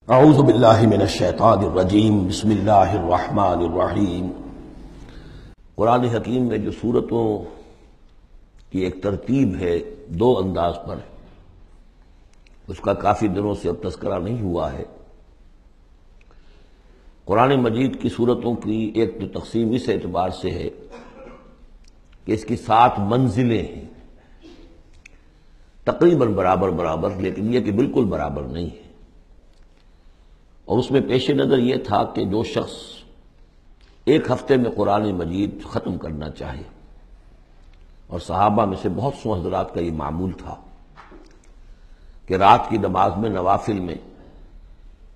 اعوذ باللہ من الشیطان الرجیم بسم اللہ الرحمن الرحیم۔ قرآن حکیم میں جو سورتوں کی ایک ترتیب ہے دو انداز پر، اس کا کافی دنوں سے اب تذکرہ نہیں ہوا ہے۔ قرآن مجید کی سورتوں کی ایک تو تقسیم اس اعتبار سے ہے کہ اس کی 7 منزلیں ہیں، تقریباً برابر، لیکن یہ کہ بالکل برابر نہیں ہے۔ اور اس میں پیش نظر یہ تھا کہ جو شخص ایک ہفتے میں قرآن مجید ختم کرنا چاہے، اور صحابہ میں سے بہت سو حضرات کا یہ معمول تھا کہ رات کی نماز میں نوافل میں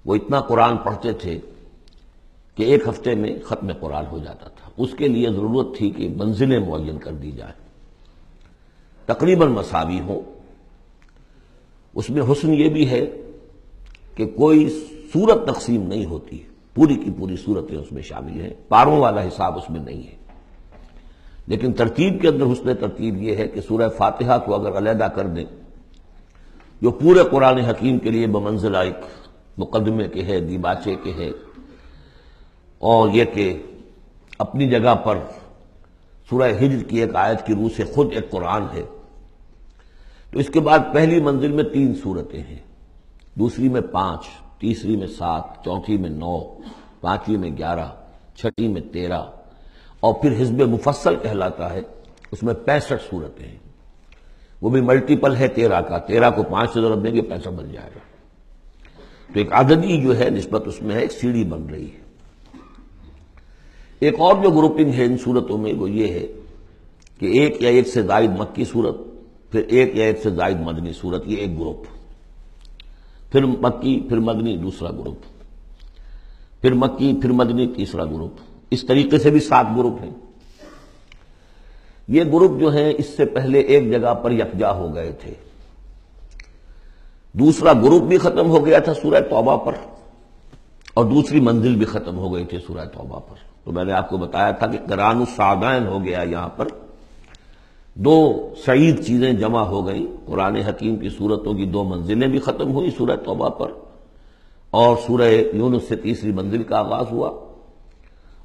وہ اتنا قرآن پڑھتے تھے کہ ایک ہفتے میں ختم قرآن ہو جاتا تھا۔ اس کے لیے ضرورت تھی کہ منزلیں معین کر دی جائیں، تقریباً مساوی ہوں۔ اس میں حسن یہ بھی ہے کہ کوئی سورت تقسیم نہیں ہوتی، پوری کی پوری صورتیں اس میں شامل ہیں، پاروں والا حساب اس میں نہیں ہے۔ لیکن ترتیب کے اندر حسن ترتیب یہ ہے کہ سورہ فاتحہ کو اگر علیحدہ کر دیں، جو پورے قرآن حکیم کے لیے بمنزلہ ایک مقدمے کے ہے، دیباچے کے ہے، اور یہ کہ اپنی جگہ پر سورہ ہجر کی ایک آیت کی روح سے خود ایک قرآن ہے، تو اس کے بعد پہلی منزل میں 3 سورتیں ہیں، دوسری میں 5، تیسری میں 7، چوتھی میں 9، پانچویں میں 11، چھٹی میں 13، اور پھر حزب مفصل کہلاتا ہے، اس میں 65 سورتیں ہیں۔ وہ بھی ملٹیپل ہے 13 کا، 13 کو 5 سے ضرب دیں گے 65 بن جائے گا۔ تو ایک عددی جو ہے نسبت اس میں ہے، ایک سیڑھی بن رہی ہے۔ ایک اور جو گروپنگ ہے ان صورتوں میں وہ یہ ہے کہ ایک یا ایک سے زائد مکی صورت، پھر ایک یا ایک سے زائد مدنی صورت، یہ ایک گروپ، پھر مکی پھر مدنی دوسرا گروپ، پھر مکی پھر مدنی تیسرا گروپ، اس طریقے سے بھی 7 گروپ ہیں۔ یہ گروپ جو ہیں اس سے پہلے ایک جگہ پر یکجا ہو گئے تھے، دوسرا گروپ بھی ختم ہو گیا تھا سورہ توبہ پر، اور دوسری منزل بھی ختم ہو گئی تھی سورہ توبہ پر۔ تو میں نے آپ کو بتایا تھا کہ قران الصعدین ہو گیا، یہاں پر 2 سعید چیزیں جمع ہو گئیں۔ قرآن حکیم کی صورتوں کی 2 منزلیں بھی ختم ہوئی سورہ توبہ پر، اور سورہ یونس سے تیسری منزل کا آغاز ہوا،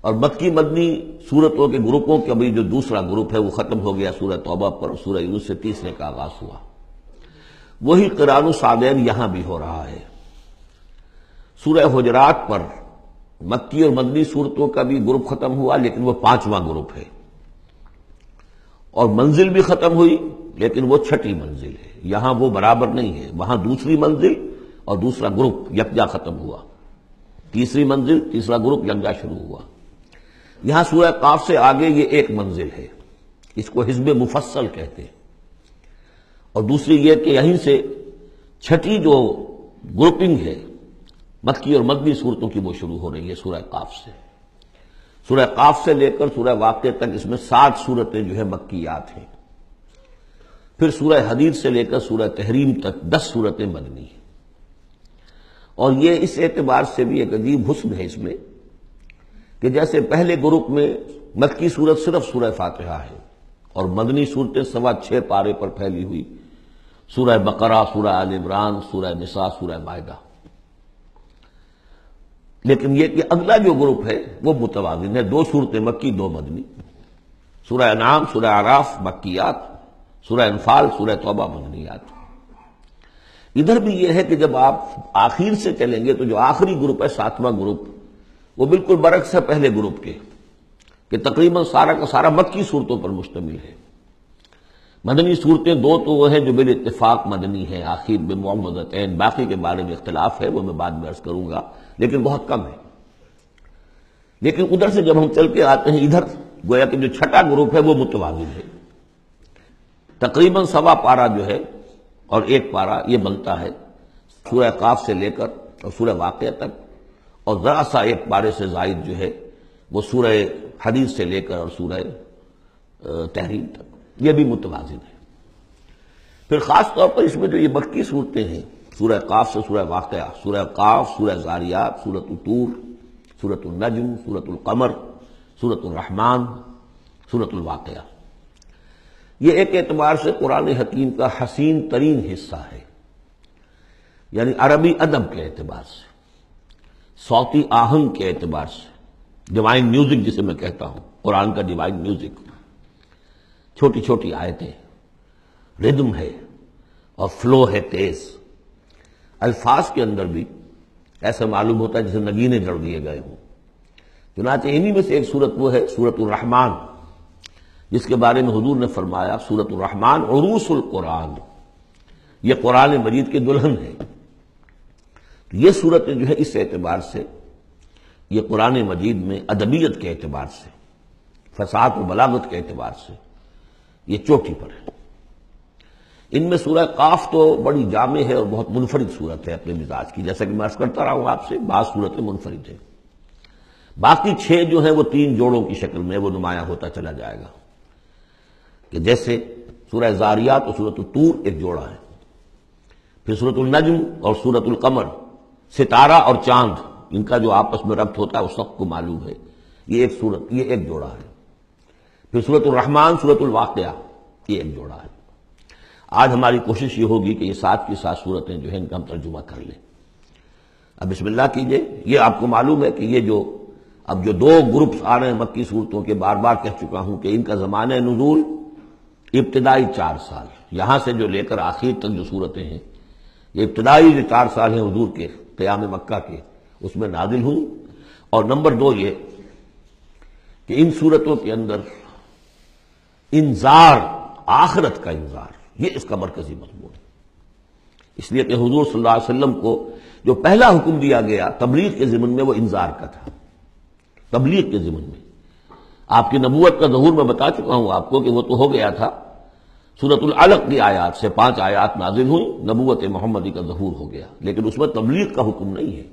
اور مکی مدنی صورتوں کے گروپوں کے ابھی جو دوسرا گروپ ہے وہ ختم ہو گیا سورہ توبہ پر، اور سورہ یونس سے تیسرے کا آغاز ہوا۔ وہی قران الصعدین یہاں بھی ہو رہا ہے۔ سورہ حجرات پر مکی اور مدنی صورتوں کا بھی گروپ ختم ہوا، لیکن وہ 5واں گروپ ہے، اور منزل بھی ختم ہوئی، لیکن وہ 6ٹھی منزل ہے۔ یہاں وہ برابر نہیں ہے، وہاں دوسری منزل اور دوسرا گروپ یکجا ختم ہوا، تیسری منزل تیسرا گروپ یکجا شروع ہوا۔ یہاں سورہ قاف سے آگے یہ ایک منزل ہے، اس کو حزب مفصل کہتے ہیں، اور دوسری یہ کہ یہیں سے 6ٹھی جو گروپنگ ہے مکی اور مدنی صورتوں کی وہ شروع ہو رہی ہے سورہ قاف سے۔ سورہ قاف سے لے کر سورہ واقعہ تک اس میں 7 سورتیں جو ہے مکیات ہیں، پھر سورہ حدید سے لے کر سورہ تحریم تک 10 سورتیں مدنی ہیں۔ اور یہ اس اعتبار سے بھی ایک عجیب حسن ہے اس میں کہ جیسے پہلے گروپ میں مکی صورت صرف سورہ فاتحہ ہے، اور مدنی صورتیں 6.25 پارے پر پھیلی ہوئی، سورہ بقرہ، سورہ آل عمران، سورہ نساء، سورہ مائدہ۔ لیکن یہ کہ اگلا جو گروپ ہے وہ متوازن ہے، 2 سورتیں مکی 2 مدنی، سورہ انعام، سورہ اعراف مکیات، سورہ انفال، سورہ توبہ مدنیات۔ ادھر بھی یہ ہے کہ جب آپ آخر سے چلیں گے تو جو آخری گروپ ہے 7واں گروپ، وہ بالکل برعکس ہے پہلے گروپ کے، کہ تقریباً سارا کا سارا مکی صورتوں پر مشتمل ہے۔ مدنی صورتیں 2 تو وہ ہیں جو بالاتفاق مدنی ہیں، آخر بمعوذتین، باقی کے بارے میں اختلاف ہے، وہ میں بعد میں عرض کروں گا، لیکن بہت کم ہے۔ لیکن ادھر سے جب ہم چل کے آتے ہیں ادھر، گویا کہ جو 6ٹھا گروپ ہے وہ متوازن ہے، تقریباً 1.25 پارہ جو ہے اور 1 پارہ یہ بنتا ہے سورہ قاف سے لے کر اور سورہ واقعہ تک، اور ذرا سا 1 پارے سے زائد جو ہے وہ سورہ حدید سے لے کر اور سورہ تحریم تک، یہ بھی متوازن ہے۔ پھر خاص طور پر اس میں جو یہ مکی صورتیں ہیں، سورہ قاف سے سورہ واقعہ، سورہ قاف، سورہ ذاریات، سورۃ الطور، سورۃ النجم، سورۃ القمر، سورۃ الرحمن، سورۃ الواقعہ، یہ ایک اعتبار سے قرآن حکیم کا حسین ترین حصہ ہے، یعنی عربی ادب کے اعتبار سے صوتی آہنگ کے اعتبار سے، ڈیوائن میوزک جسے میں کہتا ہوں، قرآن کا ڈیوائن میوزک، چھوٹی چھوٹی آیتیں، ردم ہے اور فلو ہے تیز، الفاظ کے اندر بھی ایسا معلوم ہوتا ہے جسے نگینے جڑ دیے گئے ہوں۔ چنانچہ انہی میں سے ایک سورت وہ ہے سورت الرحمن، جس کے بارے میں حضور نے فرمایا سورت الرحمن عروس القرآن، یہ قرآن مجید کی دلہن ہے۔ یہ صورتیں جو ہے اس اعتبار سے، یہ قرآن مجید میں ادبیت کے اعتبار سے، فصاحت و بلاغت کے اعتبار سے یہ چوٹی پر ہے۔ ان میں سورہ قاف تو بڑی جامع ہے اور بہت منفرد صورت ہے اپنے مزاج کی، جیسا کہ میں عرض کرتا رہا ہوں آپ سے، بعض صورتیں منفرد ہیں، باقی 6 جو ہیں وہ 3 جوڑوں کی شکل میں وہ نمایاں ہوتا چلا جائے گا، کہ جیسے سورہ زاریات اور سورۃ الطور ایک جوڑا ہے، پھر سورۃ النجم اور سورۃ القمر، ستارہ اور چاند، ان کا جو آپس میں ربط ہوتا ہے وہ سب کو معلوم ہے، یہ ایک صورت، یہ ایک جوڑا ہے۔ پھر سورۃ الرحمن، سورۃ الواقعہ، یہ ایک جوڑا ہے۔ آج ہماری کوشش یہ ہوگی کہ یہ 7 کی 7 صورتیں جو ہیں ان کا ہم ترجمہ کر لیں۔ اب بسم اللہ کیجئے۔ یہ آپ کو معلوم ہے کہ یہ جو اب جو 2 گروپس آ رہے ہیں مکی صورتوں کے، بار بار کہہ چکا ہوں کہ ان کا زمانہ نزول ابتدائی 4 سال، یہاں سے جو لے کر آخر تک جو صورتیں ہیں، یہ ابتدائی جو 4 سال ہیں حضور کے قیام مکہ کے، اس میں نازل ہوئی۔ اور نمبر 2 یہ کہ ان صورتوں کے اندر انذار، آخرت کا انذار، یہ اس کا مرکزی مضمون ہے، اس لیے کہ حضور صلی اللہ علیہ وسلم کو جو پہلا حکم دیا گیا تبلیغ کے ضمن میں وہ انذار کا تھا۔ تبلیغ کے ضمن میں آپ کی نبوت کا ظہور میں بتا چکا ہوں آپ کو کہ وہ تو ہو گیا تھا، سورۃ العلق کی آیات سے 5 آیات نازل ہوئی، نبوت محمدی کا ظہور ہو گیا، لیکن اس میں تبلیغ کا حکم نہیں ہے۔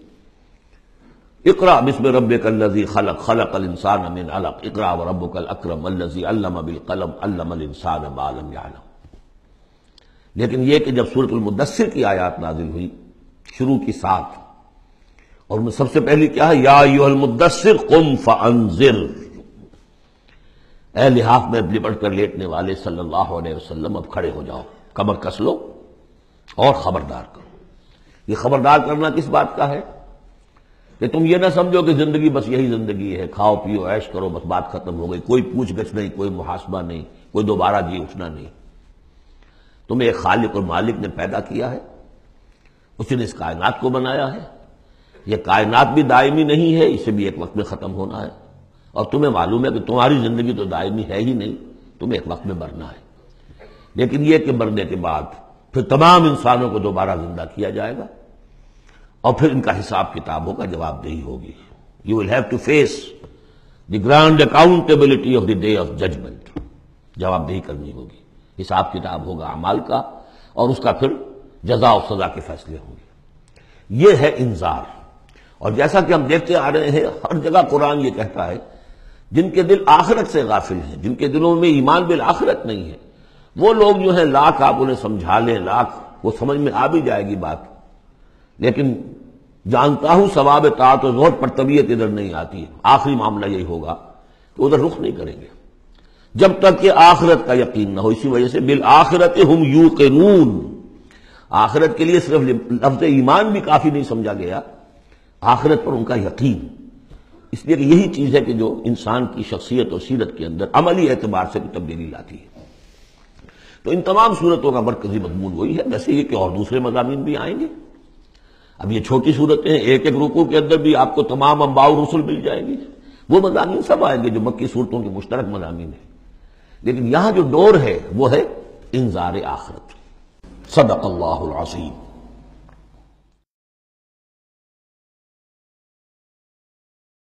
اقرأ بسم ربک الذی خلق، خلق الانسان من علق، اقرأ وربک الاکرم الذی علم بالقلم، علم الانسان ما لم یعلم۔ لیکن یہ کہ جب سورۃ المدثر کی آیات نازل ہوئی شروع کی 7، اور میں سب سے پہلی کیا ہے، یا ایھا المدثر قم فانذر، اے لحاف میں لپٹ کر لیٹنے والے صلی اللہ علیہ وسلم اب کھڑے ہو جاؤ، کمر کس لو اور خبردار کرو۔ یہ خبردار کرنا کس بات کا ہے کہ تم یہ نہ سمجھو کہ زندگی بس یہی زندگی ہے، کھاؤ پیو عیش کرو بس بات ختم ہو گئی، کوئی پوچھ گچھ نہیں، کوئی محاسبہ نہیں، کوئی دوبارہ جی اٹھنا نہیں۔ تمہیں ایک خالق اور مالک نے پیدا کیا ہے، اس نے اس کائنات کو بنایا ہے، یہ کائنات بھی دائمی نہیں ہے، اسے بھی ایک وقت میں ختم ہونا ہے، اور تمہیں معلوم ہے کہ تمہاری زندگی تو دائمی ہے ہی نہیں، تمہیں ایک وقت میں مرنا ہے۔ لیکن یہ کہ مرنے کے بعد پھر تمام انسانوں کو دوبارہ زندہ کیا جائے گا، اور پھر ان کا حساب کتاب ہوگا، جواب دہی ہوگی۔ You will have to face the grand accountability of the day of judgment, جواب دہی کرنی ہوگی، حساب کتاب ہوگا اعمال کا، اور اس کا پھر جزا و سزا کے فیصلے ہوں گے۔ یہ ہے انذار۔ اور جیسا کہ ہم دیکھتے آ رہے ہیں ہر جگہ قرآن یہ کہتا ہے جن کے دل آخرت سے غافل ہیں، جن کے دلوں میں ایمان بالآخرت نہیں ہے، وہ لوگ جو ہیں لاکھ آپ انہیں سمجھا لیں، لاکھ وہ سمجھ میں آ بھی جائے گی بات، لیکن جانتا ہوں ثواب طاعت و زہد پر طبیعت ادھر نہیں آتی ہے۔ آخری معاملہ یہی ہوگا کہ ادھر رخ نہیں کریں گے جب تک کہ آخرت کا یقین نہ ہو۔ اسی وجہ سے بالآخرت ہم یوقنون، آخرت کے لیے صرف لفظ ایمان بھی کافی نہیں سمجھا گیا، آخرت پر ان کا یقین، اس لیے کہ یہی چیز ہے کہ جو انسان کی شخصیت اور سیرت کے اندر عملی اعتبار سے تبدیلی لاتی ہے۔ تو ان تمام صورتوں کا مرکزی مضمون وہی ہے، ویسے یہ کہ اور دوسرے مضامین بھی آئیں گے۔ اب یہ چھوٹی صورتیں ہیں، ایک ایک رکوع کے اندر بھی آپ کو تمام انباء و رسل مل جائیں گی، وہ مضامین سب آئیں گے جو مکی صورتوں کے مشترک مضامین ہیں، لیکن یہاں جو ڈور ہے وہ ہے انذار آخرت۔ صدق اللہ العظیم۔